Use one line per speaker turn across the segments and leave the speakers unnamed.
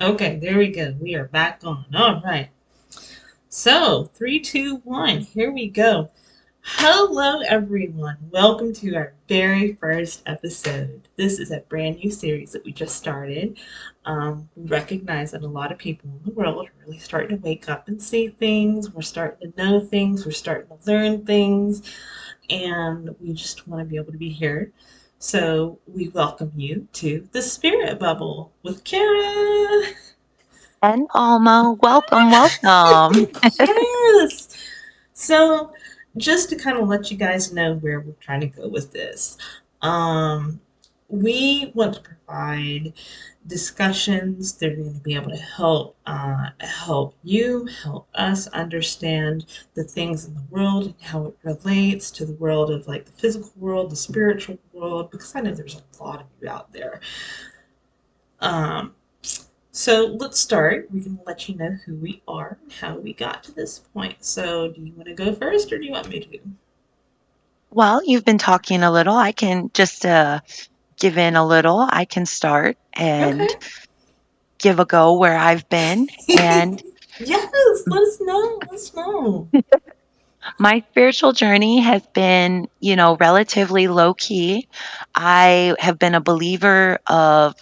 Okay, there we go. We are back on. All right. So, three, two, one. Here we go. Hello, everyone. Welcome to our very first episode. This is a brand new series that we just started. We recognize that a lot of people in the world are really starting to wake up and see things. We're starting to know things. We're starting to learn things. And we just want to be able to be here. So, we welcome you to the Spirit Bubble with Kara.
And Alma, welcome, welcome.
Yes. So, just to kind of let you guys know where we're trying to go with this, um, we want to provide discussions that are going to be able to help you, help us understand the things in the world and how it relates to the world of like the physical world, the spiritual world, because I know there's a lot of you out there. Um, so let's start. We can let you know who we are and how we got to this point. So, do you want to go first or do you want me to?
Well, you've been talking a little. I can just give in a little. I can start and
Okay.
give a go where I've been. And
Yes, let us know. Let us know.
my spiritual journey has been, relatively low key. I have been a believer of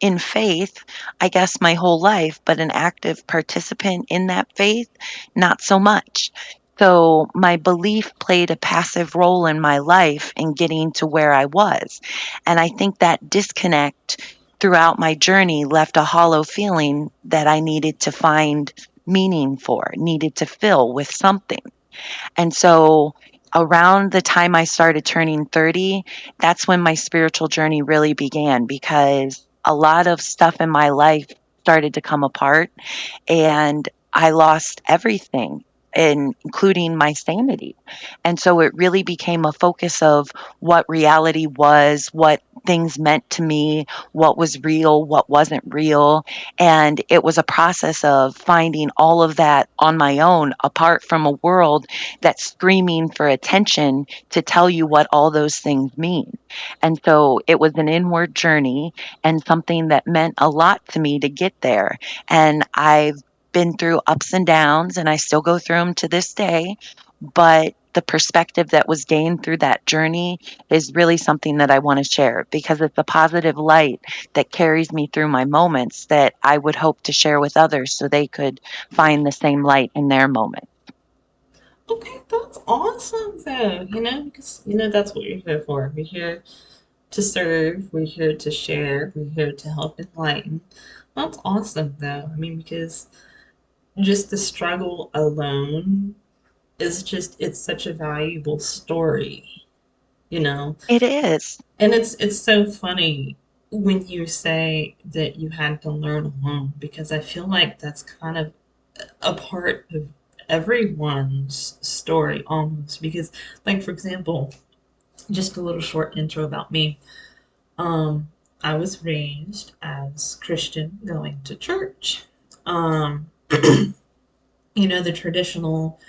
in faith, I guess my whole life, but an active participant in that faith, not so much. So my belief played a passive role in my life in getting to where I was. And I think that disconnect throughout my journey left a hollow feeling that I needed to find meaning for, needed to fill with something. And so around the time I started turning 30, that's when my spiritual journey really began because a lot of stuff in my life started to come apart and I lost everything, including my sanity. And so it really became a focus of what reality was, what things meant to me, what was real, what wasn't real. And it was a process of finding all of that on my own, apart from a world that's screaming for attention to tell you what all those things mean. And so it was an inward journey and something that meant a lot to me to get there. And I've been through ups and downs, and I still go through them to this day. But the perspective that was gained through that journey is really something that I want to share because it's a positive light that carries me through my moments that I would hope to share with others so they could find the same light in their moment.
Okay, that's awesome though. Because that's what we're here for. We're here to serve. We're here to share. We're here to help enlighten. That's awesome though. I mean, because just the struggle alone is just it's such a valuable story. You know,
It is.
And it's so funny when you say that you had to learn alone because I feel like that's kind of a part of everyone's story almost because like for example, just a little short intro about me. Um I was raised as Christian going to church. Um the traditional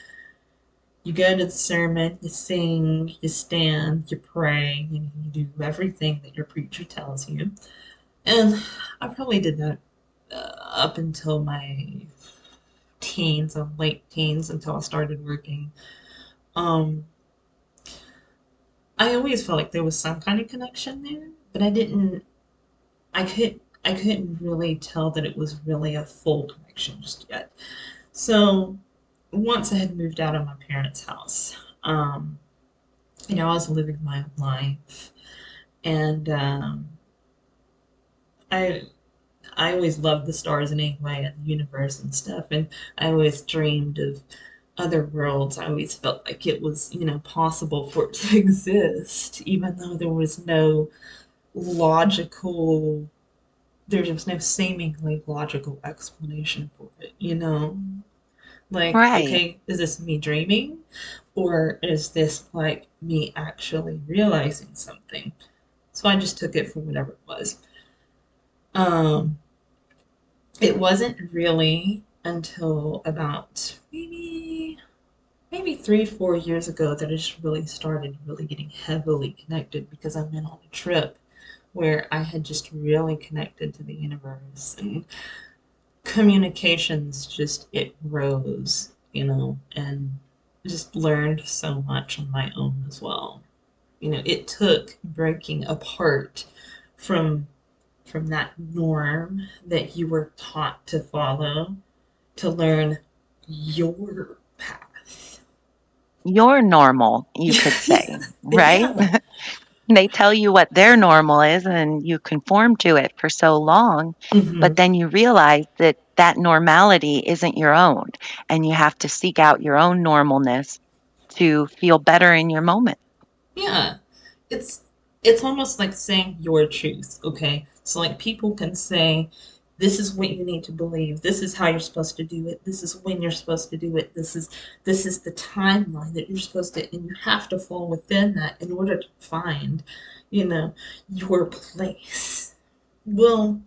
you go to the sermon, you sing, you stand, you pray, and you do everything that your preacher tells you. And I probably did that up until my teens, late teens, until I started working. Um, I always felt like there was some kind of connection there, but I couldn't really tell that it was really a full connection just yet. So once I had moved out of my parents' house, I was living my own life, and I I always loved the stars anyway and the universe and stuff, and I always dreamed of other worlds. I always felt like it was, possible for it to exist, even though logical, there was no seemingly logical explanation for it. Like,
Right.
okay, is this me dreaming? Or is this like me actually realizing something? So I just took it for whatever it was. Um, it wasn't really until about maybe 3, 4 years ago that I just really started really getting heavily connected because I went on a trip where I had just really connected to the universe and communications just it rose, and just learned so much on my own as well. It took breaking apart from that norm that you were taught to follow to learn your path.
You're normal, you could say, right?
Yeah.
They tell you what their normal is and you conform to it for so long, but
Hmm.
then you realize that that normality isn't your own and you have to seek out your own normalness to feel better in your moment.
Yeah. It's it's almost like saying your truth, okay? So like people can say this is what you need to believe. This is how you're supposed to do it. This is when you're supposed to do it. This is the timeline that you're supposed to, and you have to fall within that in order to find, you know, your place. Well,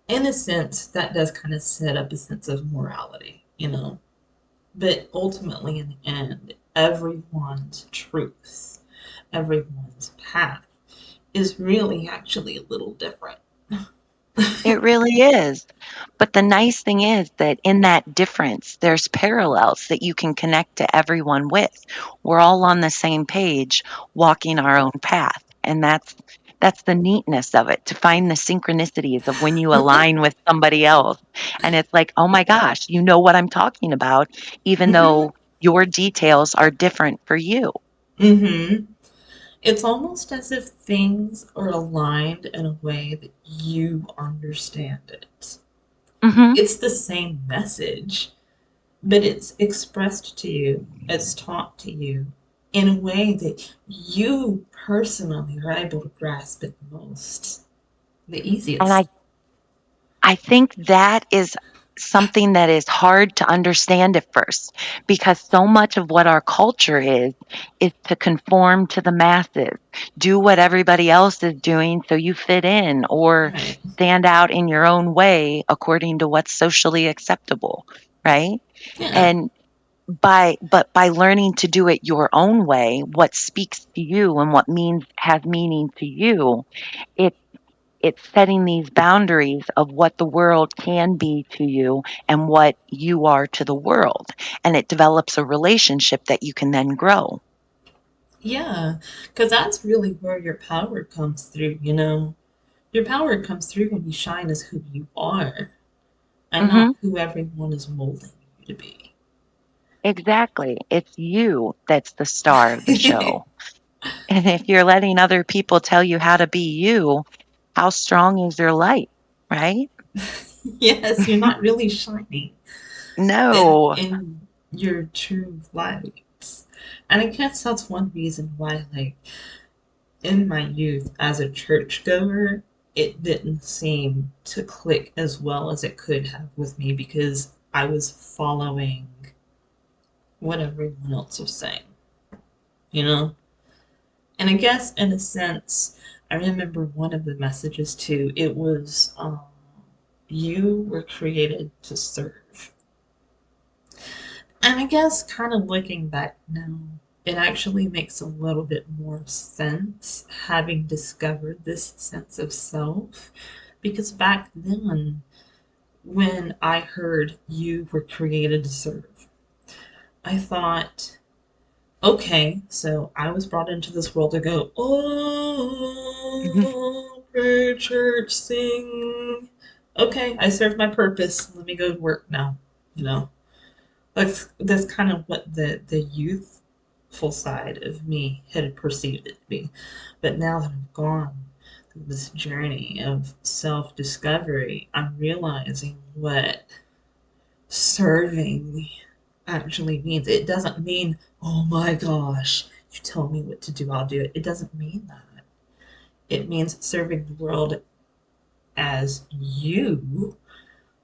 in a sense, that does kind of set up a sense of morality. But ultimately, in the end, everyone's truth, everyone's path is really actually a little different.
It really is. But the nice thing is that in that difference, there's parallels that you can connect to everyone with. We're all on the same page, walking our own path. And that's the neatness of it, to find the synchronicities of when you align with somebody else. And it's like, oh my gosh, you know what I'm talking about, even
Mm-hmm.
though your details are different for you.
Mm-hmm. It's almost as if things are aligned in a way that you understand it.
Hmm.
It's the same message, but it's expressed to you, it's taught to you in a way that you personally are able to grasp it the
And
easiest.
I think that is something that is hard to understand at first because so much of what our culture is to conform to the masses. Do what everybody else is doing so you fit in or
Right.
stand out in your own way according to what's socially acceptable, right?
Yeah.
And by learning to do it your own way, what speaks to you and what means has meaning to you, it it's setting these boundaries of what the world can be to you and what you are to the world. And it develops a relationship that you can then grow.
Yeah. Because that's really where your power comes through. Your power comes through when you shine as who you are and
Hmm.
not who everyone is molding you to be.
Exactly. It's you that's the star of the show. And if you're letting other people tell you how to be you, how strong is your light, right?
Yes, you're not really shining
No.
in your true light. And I guess that's one reason why, like, in my youth as a churchgoer, it didn't seem to click as well as it could have with me because I was following what everyone else was saying, you know? And I guess in a sense, I remember one of the messages too. It was, you were created to serve. And I guess kind of looking back now, it actually makes a little bit more sense having discovered this sense of self. Because back then, when I heard you were created to serve, I thought, okay, so I was brought into this world to go, oh, pray, church, sing. Okay, I served my purpose. Let me go to work now. You know, that's kind of what the youthful side of me had perceived it to be. But now that I've gone through this journey of self discovery, I'm realizing what serving actually means. It doesn't mean, oh my gosh, you tell me what to do, I'll do it. It doesn't mean that. It means serving the world as you,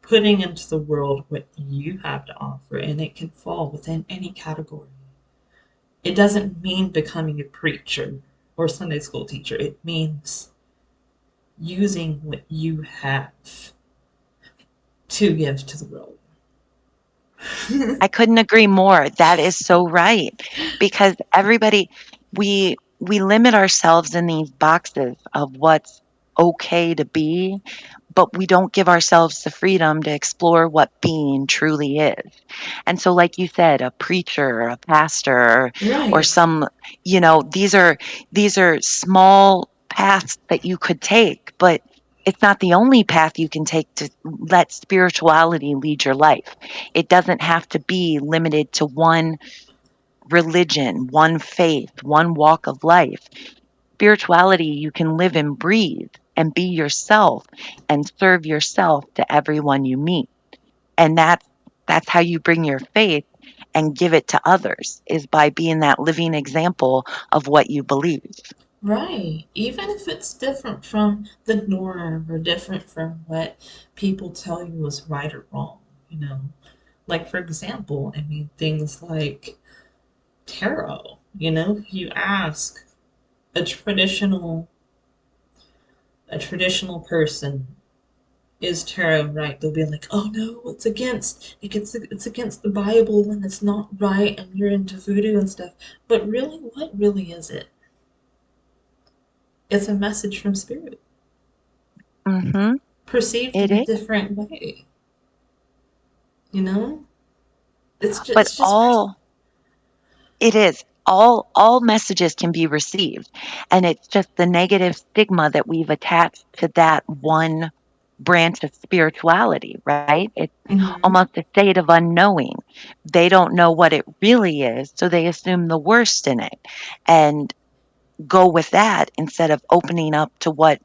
putting into the world what you have to offer, and it can fall within any category. It doesn't mean becoming a preacher or Sunday school teacher. It means using what you have to give to the world.
I couldn't agree more. That is so right. Because everybody we limit ourselves in these boxes of what's okay to be, but we don't give ourselves the freedom to explore what being truly is. And so, like you said, a preacher, a pastor, or
Right.
some, these are small paths that you could take, but it's not the only path you can take to let spirituality lead your life. It doesn't have to be limited to one religion, one faith, one walk of life. Spirituality, you can live and breathe and be yourself and serve yourself to everyone you meet. And that's how you bring your faith and give it to others, is by being that living example of what you believe.
Right. Even if it's different from the norm or different from what people tell you is right or wrong, you know. Like for example, I mean things like tarot, you know, if you ask a traditional person, is tarot right? They'll be like, "Oh no, it's against the Bible and it's not right and you're into voodoo and stuff." But really, what really is it? It's a message from spirit,
Mhm.
perceived
It
in a
is.
different way, you know?
But
It's just right.
all it is. All messages can be received, and it's just the negative stigma that we've attached to that one branch of spirituality, right? It's
Mm-hmm.
almost a state of unknowing. They don't know what it really is, so they assume the worst in it and go with that instead of opening up to what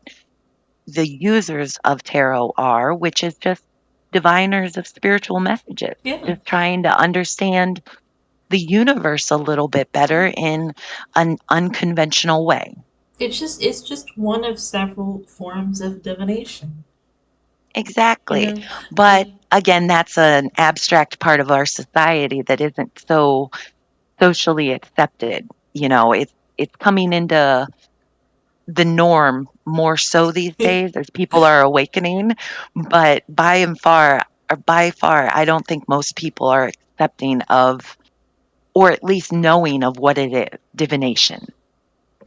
the users of tarot are, which is just diviners of spiritual messages,
Yeah.
just trying to understand the universe a little bit better in an unconventional way.
It's just one of several forms of divination, you
Exactly.
know?
But
And
again, that's an abstract part of our society that isn't so socially accepted. It's coming into the norm more so these days as people are awakening, but by far, I don't think most people are accepting of, or at least knowing of, what it is, divination.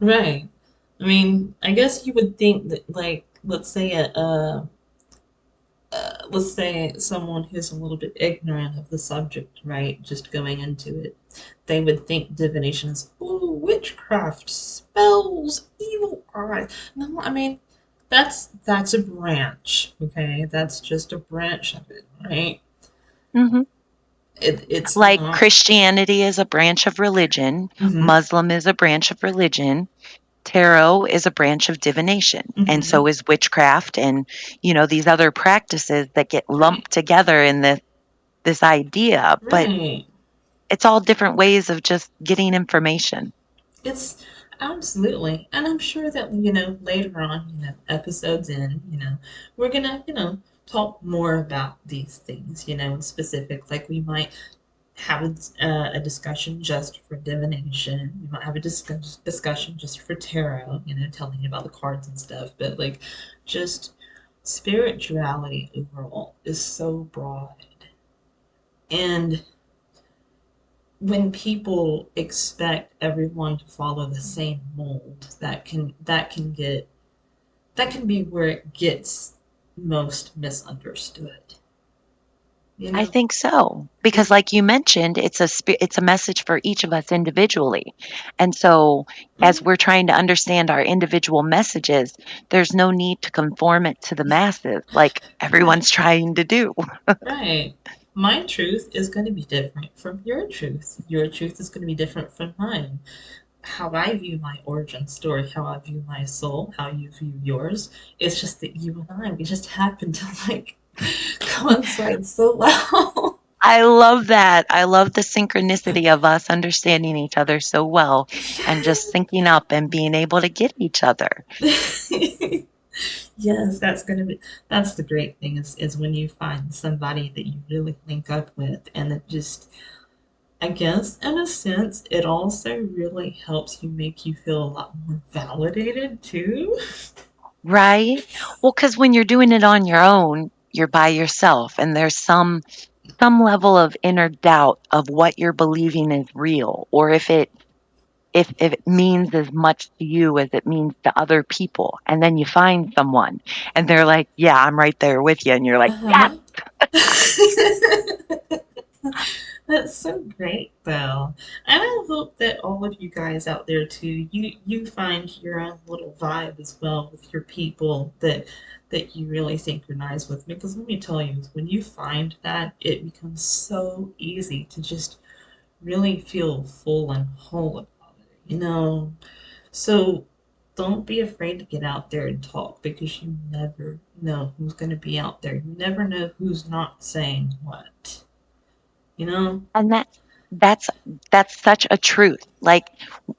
right. I mean, I guess you would think that, like, let's say someone who's a little bit ignorant of the subject, right, just going into it, they would think divination is, ooh, witchcraft, spells, evil eye. No, I mean, that's a branch, okay? That's just a branch of it, right?
Mhm.
It's
Like
not.
Christianity is a branch of religion,
Mm-hmm.
Muslim is a branch of religion, tarot is a branch of divination, and
Mm-hmm.
so is witchcraft and, these other practices that get
Right.
lumped together in this idea, but
Right.
it's all different ways of just getting information.
It's absolutely, and I'm sure that later on, episodes in, we're gonna talk more about these things, in specific. Like we might have a discussion just for divination. We might have a discussion just for tarot, telling you about the cards and stuff. But like, just spirituality overall is so broad, and when people expect everyone to follow the same mold, that can be where it gets most misunderstood. You
I
know,
think so, because
because
like you mentioned, it's a message for each of us individually. And so as
mm,
we're trying to understand our individual messages, there's no need to conform it to the masses like
right,
everyone's trying to do.
right. My truth is going to be different from your truth. Your truth is going to be different from mine. How I view my origin story, how I view my soul, how you view yours. It's just that you and we just happen to like coincide so well.
I love that. I love the synchronicity of us understanding each other so well and just syncing up and being able to get each other.
Yes. Yes, that's the great thing is when you find somebody that you really link up with and it just I guess in a sense it also really helps you make you feel a lot more validated too.
Right? Well, because when you're doing it on your own, you're by yourself and there's some level of inner doubt of what you're believing is real or if if it means as much to you as it means to other people. And then you find someone and they're like, yeah, I'm right there with you. And you're like, yeah.
Uh-huh. That's so great, though. And I hope that all of you guys out there too, you find your own little vibe as well with your people that you really synchronize with. Because let me tell you, when you find that, it becomes so easy to just really feel full and whole about it, you know? So don't be afraid to get out there and talk because you never know who's going to be out there. You never know who's not saying what, you know?
And that's that's such a truth. Like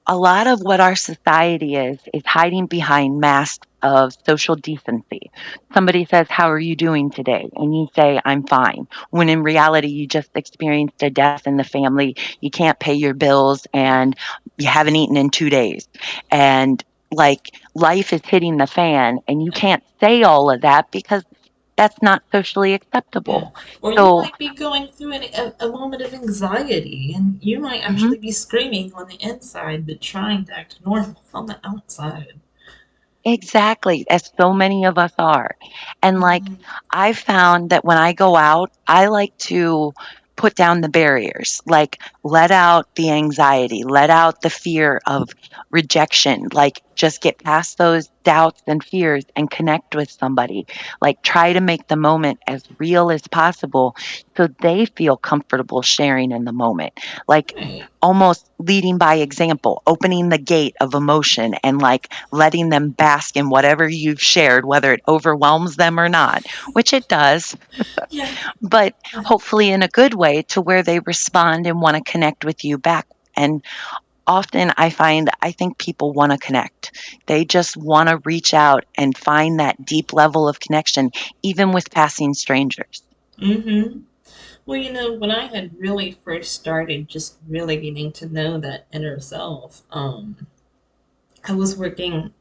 a lot of what our society is hiding behind masks of social decency. Somebody says, "How are you doing today?" And you say, "I'm fine." When in reality, you just experienced a death in the family, you can't pay your bills, and you haven't eaten in 2 days. And like life is hitting the fan, and you can't say all of that because that's not socially
Yeah.
acceptable.
Or you
So,
might be going through a moment of anxiety and you might
mhm.
actually be screaming on the inside but trying to act normal on the outside.
Exactly, as so many of us are. And, like,
Mhm.
I found that when I go out, I like to put down the barriers, like, let out the anxiety, let out the fear of rejection, like, just get past those doubts and fears and connect with somebody. Like, try to make the moment as real as possible so they feel comfortable sharing in the moment. Like,
Right.
almost leading by example, opening the gate of emotion and, like, letting them bask in whatever you've shared, whether it overwhelms them or not, which it does,
Yeah.
but hopefully in a good way to where they respond and want to connect with you back. And often I think people want to connect. They just want to reach out and find that deep level of connection, even with passing strangers.
Mm-hmm. Well, when I had really first started just really getting to know that inner self, I was working,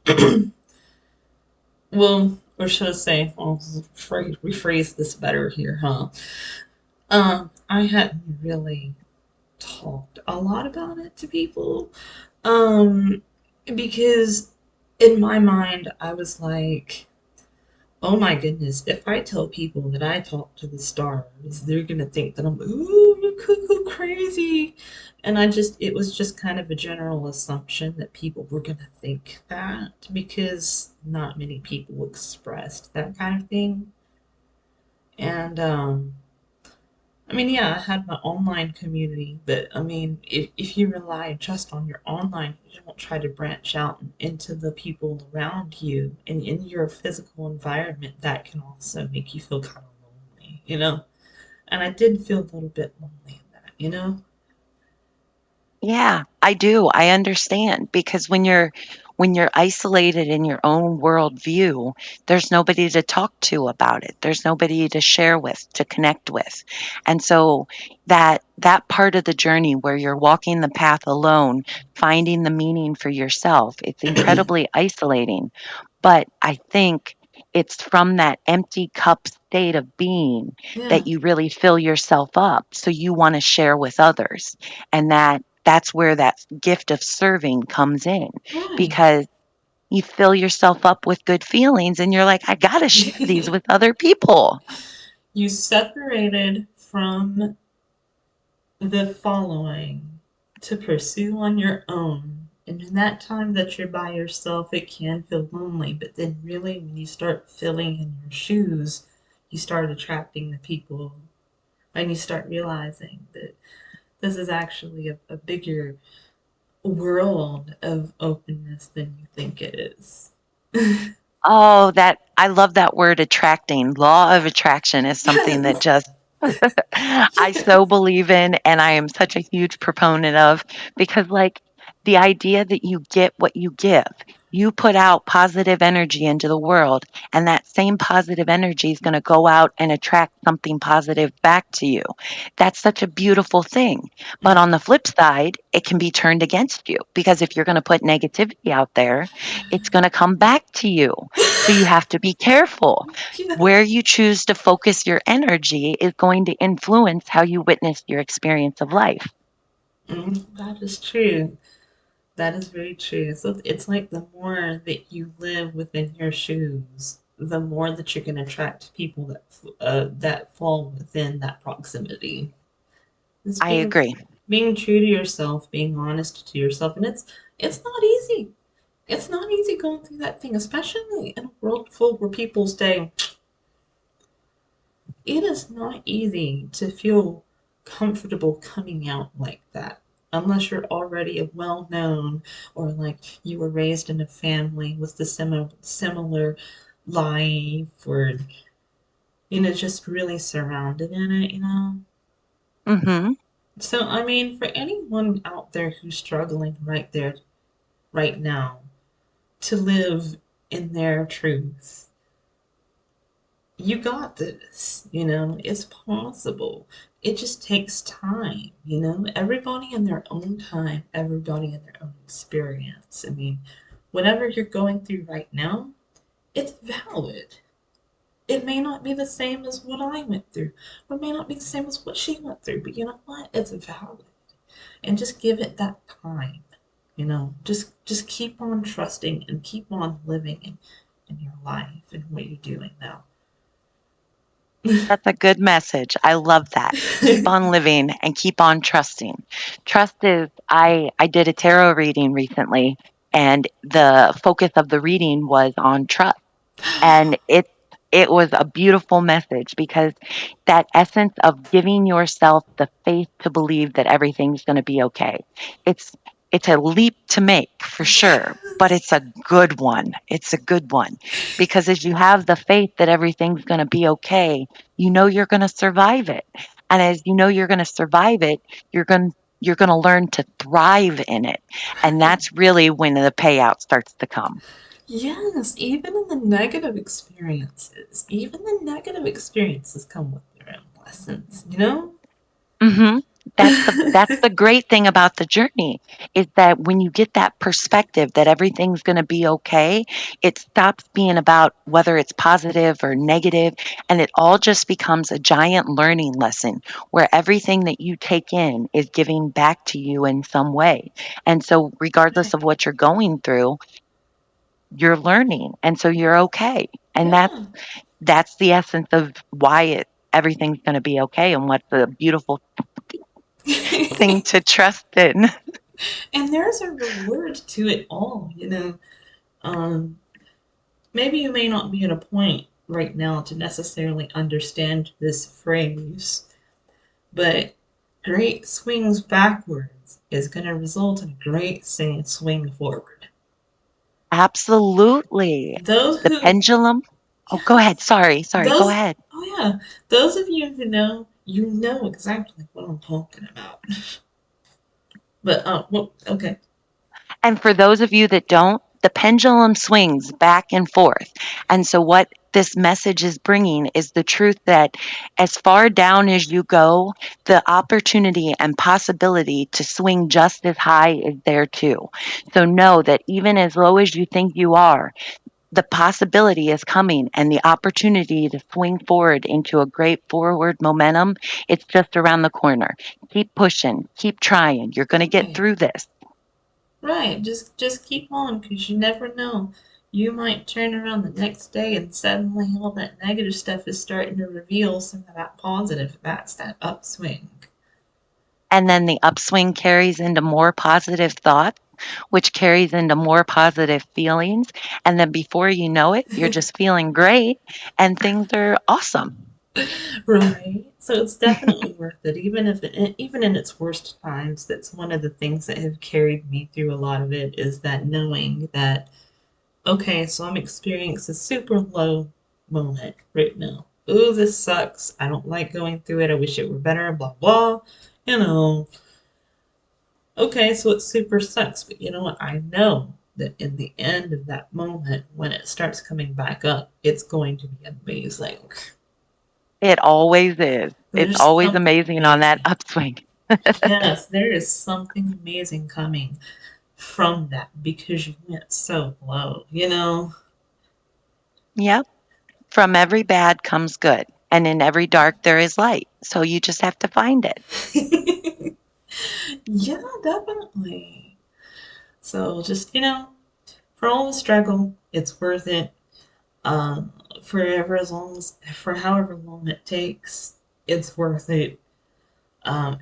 well, or should I say, I'll rephrase this better here, huh? I hadn't really talked a lot about it to people, um, because in my mind, I was like, oh my goodness, if I tell people that I talk to the stars, they're gonna think that I'm ooh you cuckoo crazy. And it was just kind of a general assumption that people were gonna think that because not many people expressed that kind of thing. And I mean, yeah, I had my online community, but I mean, if you rely just on your online, you don't try to branch out into the people around you and in your physical environment, that can also make you feel kind of lonely, you know? And I did feel a little bit lonely in that, you know?
Yeah, I do. I understand because when you're isolated in your own worldview, there's nobody to talk to about it. There's nobody to share with, to connect with. And so that part of the journey where you're walking the path alone, finding the meaning for yourself, it's incredibly isolating. But I think it's from that empty cup state of being
Yeah,
that you really fill yourself up. So you want to share with others. And that's where that gift of serving comes in
right.
because you fill yourself up with good feelings and you're like, I got to share these with other people.
You separated from the following to pursue on your own. And in that time that you're by yourself, it can feel lonely. But then, really, when you start filling in your shoes, you start attracting the people and you start realizing that this is actually a bigger world of openness than you think it is.
Oh, that I love that word attracting. Law of attraction is something that just I so believe in and I am such a huge proponent of because like the idea that you get what you give. You put out positive energy into the world and that same positive energy is going to go out and attract something positive back to you. That's such a beautiful thing. But on the flip side, it can be turned against you because if you're going to put negativity out there, it's going to come back to you. So you have to be careful.
Yeah.
Where you choose to focus your energy is going to influence how you witness your experience of life.
That is true. That is very true. So it's like the more that you live within your shoes, the more that you're going to attract people that fall within that proximity. It's
I agree.
being true to yourself, being honest to yourself, and it's not easy. It's not easy going through that thing, especially in a world full where people say it is not easy to feel comfortable coming out like that unless you're already a well known or like you were raised in a family with the similar life or just really surrounded in it.
Mhm.
So I mean for anyone out there who's struggling right there right now to live in their truth, you got this. It's possible. It just takes time. Everybody in their own time, everybody in their own experience. I mean, whatever you're going through right now, it's valid. It may not be the same as what I went through, or it may not be the same as what she went through, but you know what? It's valid. And just give it that time. Just keep on trusting and keep on living in your life and what you're doing now.
That's a good message. I love that. Keep on living and keep on trusting. Trust is I did a tarot reading recently and the focus of the reading was on trust. And it was a beautiful message because that essence of giving yourself the faith to believe that everything's going to be okay. It's it's a leap to make for sure, but
Yes.
it's a good one. It's a good one because as you have the faith that everything's going to be okay, you know you're going to survive it. And as you know you're going to survive it, you're going to learn to thrive in it. And that's really when the payout starts to come.
Yes, even in the negative experiences, even the negative experiences come with their own lessons?
Mhm. That's the great thing about the journey is that when you get that perspective that everything's gonna be okay, it stops being about whether it's positive or negative, and it all just becomes a giant learning lesson where everything that you take in is giving back to you in some way. And so regardless
Right.
of what you're going through, you're learning, and so you're okay. And that's
Yeah.
that's the essence of why everything's gonna be okay and what's a beautiful thing to trust in.
And there's a reward to it all. Um, Maybe you may not be at a point right now to necessarily understand this phrase, but great swings backwards is going to result in great swing forward.
Absolutely.
Those
The
who,
pendulum. Oh, go ahead.
yes,
Sorry, go
those,
ahead.
oh yeah, those of you who know, you know exactly what I'm talking about. But, well, okay.
And for those of you that don't, the pendulum swings back and forth. And so, what this message is bringing is the truth that as far down as you go, the opportunity and possibility to swing just as high is there too. So, know that even as low as you think you are, the possibility is coming and the opportunity to swing forward into a great forward momentum, it's just around the corner. Keep pushing, keep trying. You're going to get
Right,
through this.
right. Just keep on, because you never know. You might turn around the next day and suddenly all that negative stuff is starting to reveal some of that positive. That's that upswing.
And then the upswing carries into more positive thoughts, which carries into more positive feelings. And then before you know it, you're just feeling great and things are awesome.
Right. So it's definitely worth it, even in its worst times. That's one of the things that have carried me through a lot of it is that knowing that okay, so I'm experiencing a super low moment right now. Ooh, this sucks. I don't like going through it. I wish it were better. Blah blah. You know. Okay, so it super sucks, but you know what? I know that in the end of that moment, when it starts coming back up, it's going to be amazing.
It always is. It's
There's
always
something
amazing on that
amazing.
upswing.
Yes, there is something amazing coming from that because you went so low.
Yep. From every bad comes good, and in every dark there is light. So you just have to find it.
Yeah, definitely. So just, for all the struggle, it's worth it. Um, for however long it takes, it's worth it. Um,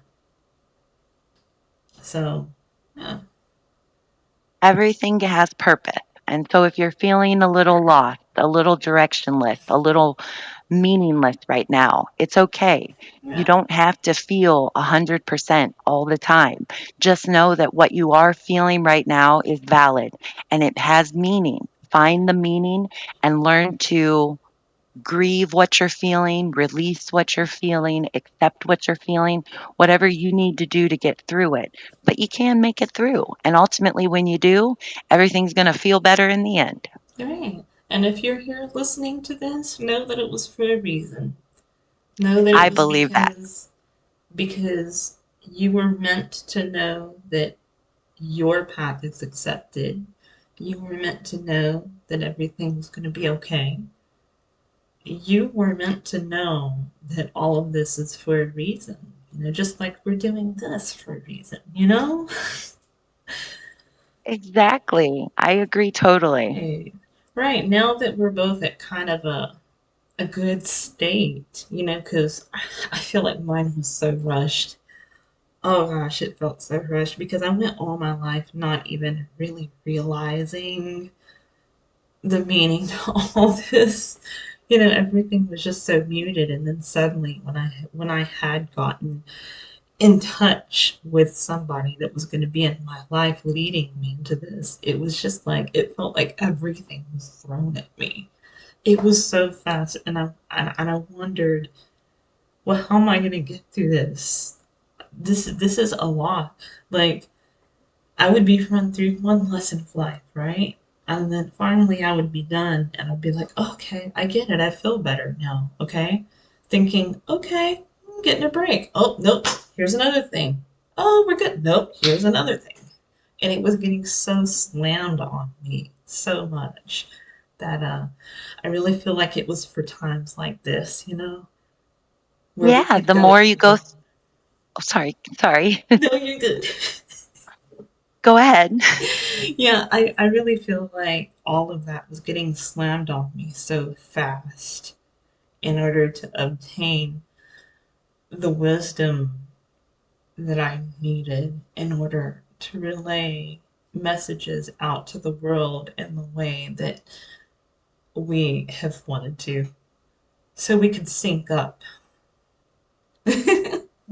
so, yeah,
Everything has purpose. And so if you're feeling a little lost, a little directionless, a little meaningless right now, it's okay. You
yeah,
don't have to feel 100% all the time. Just know that what you are feeling right now is valid and it has meaning. Find the meaning and learn to grieve what you're feeling, release what you're feeling, accept what you're feeling, whatever you need to do to get through it. But you can make it through. And ultimately, when you do, everything's going to feel better in the end.
right. And if you're here listening to this, know that it was for a reason. Know that it
I
was
believe that.
because you were meant to know that your path is accepted. You were meant to know that everything's going to be okay. You were meant to know that all of this is for a reason. Just like we're doing this for a reason, you know?
Exactly. I agree totally.
Right. Right. Now that we're both at kind of a good state, because I feel like mine was so rushed. Oh gosh, it felt so rushed because I went all my life not even really realizing the meaning to all this. Everything was just so muted, and then suddenly, when I had gotten in touch with somebody that was going to be in my life, leading me into this, it was just like it felt like everything was thrown at me. It was so fast, and I wondered, well, how am I going to get through this? This is a lot. Like I would be run through one lesson of life, right? And then finally I would be done and I'd be like, okay, I get it. I feel better now. Okay. Thinking, okay, I'm getting a break. Oh, nope. Here's another thing. Oh, we're good. Nope. Here's another thing. And it was getting so slammed on me so much that I really feel like it was for times like this, where we
Yeah,
could
the
go
more you
through
go,
the.
oh, sorry.
No, you're good.
Go ahead.
Yeah, I really feel like all of that was getting slammed on me so fast in order to obtain the wisdom that I needed in order to relay messages out to the world in the way that we have wanted to, so we could sync up.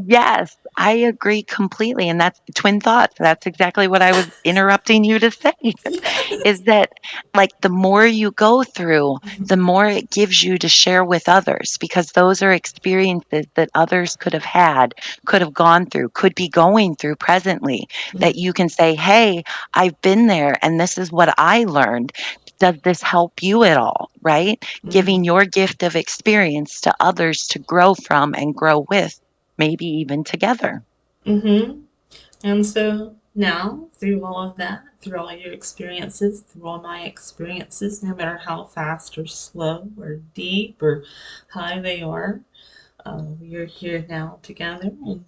Yes, I agree completely, and that's twin thoughts. That's exactly what I was interrupting you to say,
Yes.
is that, like, the more you go through, the more it gives you to share with others because those are experiences that others could have had, could have gone through, could be going through presently, that you can say, "Hey, I've been there, and this is what I learned. Does this help you at all?" Right? Giving your gift of experience to others to grow from and grow with maybe even together.
Mm-hmm. And so now, through all of that, through all your experiences, through all my experiences, no matter how fast or slow or deep or high they are, we are here now together and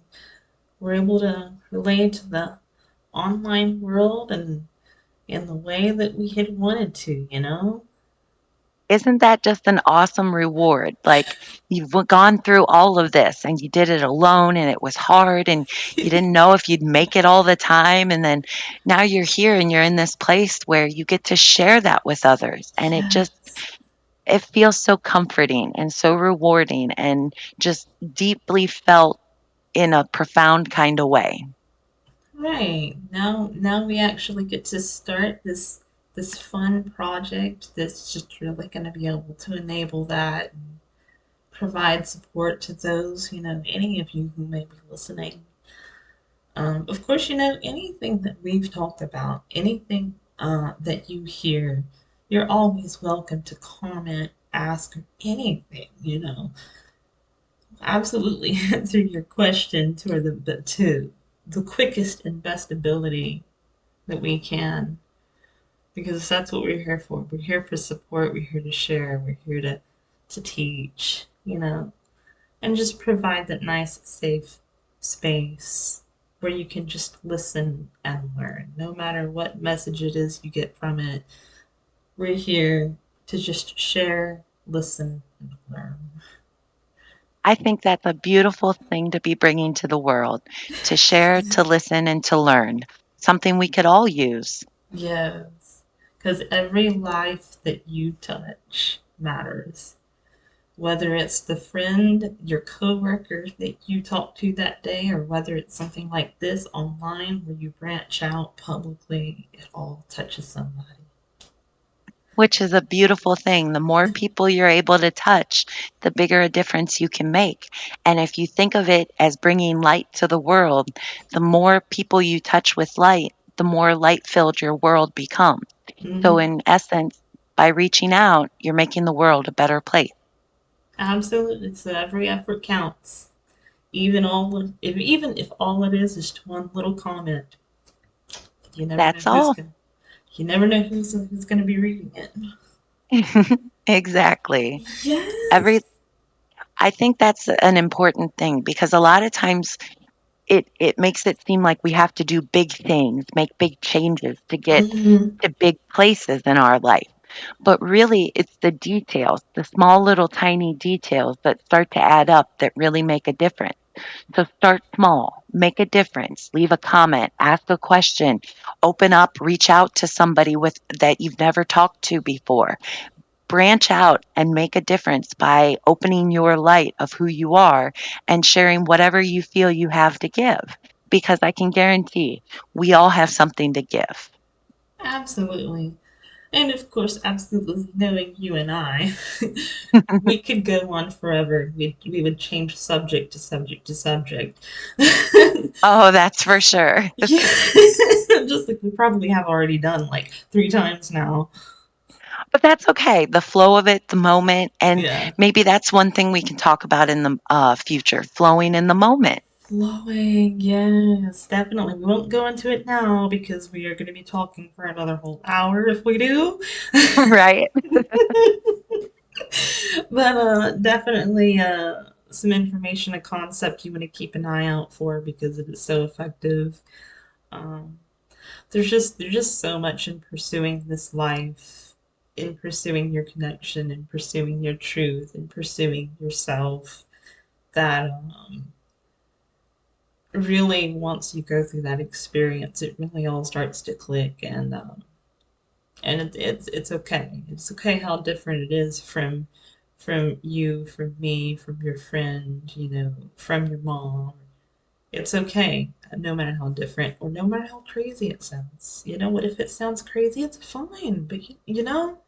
we're able to relate to the online world and in the way that we had wanted to.
Isn't that just an awesome reward? Like, you've gone through all of this and you did it alone and it was hard and you didn't know if you'd make it all the time. And then now you're here and you're in this place where you get to share that with others. And
Yes.
it feels so comforting and so rewarding and just deeply felt in a profound kind of way.
Right. Now we actually get to start this fun project that's just really going to be able to enable that and provide support to those, any of you who may be listening. Of course, anything that we've talked about, anything that you hear, you're always welcome to comment, ask anything. Absolutely answer your question to the quickest and best ability that we can, because that's what we're here for. We're here for support. We're here to share. We're here to teach, and just provide that nice, safe space where you can just listen and learn. No matter what message it is you get from it, we're here to just share, listen, and learn.
I think that's a beautiful thing to be bringing to the world, to share, to listen, and to learn. Something we could all use.
Yes, because every life that you touch matters. Whether it's the friend, your coworker that you talk to that day, or whether it's something like this online where you branch out publicly, it all touches somebody.
Which is a beautiful thing. The more people you're able to touch, the bigger a difference you can make. And if you think of it as bringing light to the world, the more people you touch with light, the more light filled your world becomes. So,
Hmm.
in essence, by reaching out, you're making the world a better place.
Absolutely. So every effort counts. Even if all it is just one little comment, you never know
That's
who's
all.
gonna you never know who's gonna be reading it.
Exactly. Every
Yes.
I think that's an important thing because a lot of times it makes it seem like we have to do big things, make big changes to get
Hmm.
to big places in our life. But really, it's the details, the small little tiny details that start to add up that really make a difference. So start small, make a difference, leave a comment, ask a question, open up, reach out to somebody with that you've never talked to before. Branch out and make a difference by opening your light of who you are and sharing whatever you feel you have to give. Because I can guarantee we all have something to give.
Absolutely. And of course, absolutely knowing you and I, we could go on forever. We would change subject to subject to subject.
Oh, that's for sure.
Yeah, just like we probably have already done like 3 times now.
But that's okay. The flow of it, the moment, and
Yeah.
maybe that's one thing we can talk about in the future, flowing in the moment,
Flowing, yes, definitely. We won't go into it now because we are going to be talking for another whole hour if we do.
right?
But definitely some information, a concept you want to keep an eye out for because it is so effective. Um, there's just so much in pursuing this life, in pursuing your connection, in pursuing your truth, in pursuing yourself that really once you go through that experience, it really all starts to click and it's okay. It's okay how different it is from you, from me, from your friend, from your mom. It's okay, no matter how different or no matter how crazy it sounds. You know what? If it sounds crazy, it's fine. But you know,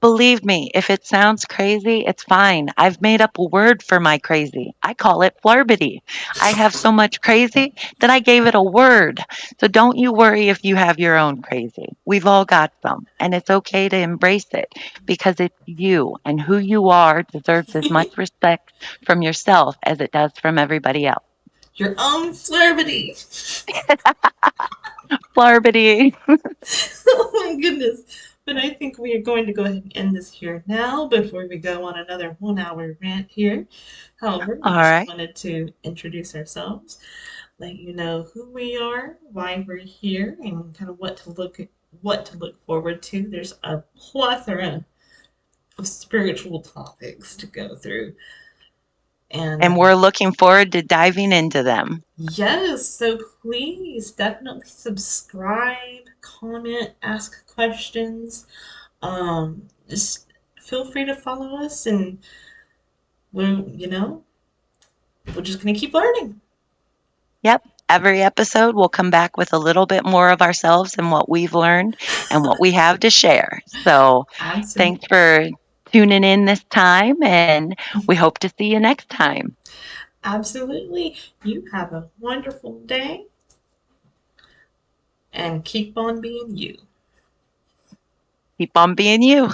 Believe me, if it sounds crazy, it's fine. I've made up a word for my crazy. I call it flarbity. I have so much crazy that I gave it a word. So don't you worry if you have your own crazy. We've all got some, and it's okay to embrace it because it's you, and who you are deserves as much respect from yourself as it does from everybody else.
your own flirty.
Flarbity.
Oh my goodness. But I think we are going to go ahead and end this here now before we go on another 1 hour rant here. However, we
All
just
right.
wanted to introduce ourselves, let you know who we are, why we're here, and kind of what to look forward to. There's a plethora of spiritual topics to go through. And
And we're looking forward to diving into them.
yes, so please definitely subscribe, comment, ask questions. Just feel free to follow us, and we're just gonna keep learning.
Yep. Every episode, we'll come back with a little bit more of ourselves and what we've learned and what we have to share. So, thanks
Absolutely.
for tuning in this time, and we hope to see you next time.
Absolutely. You have a wonderful day and keep on being you.
Keep on being you.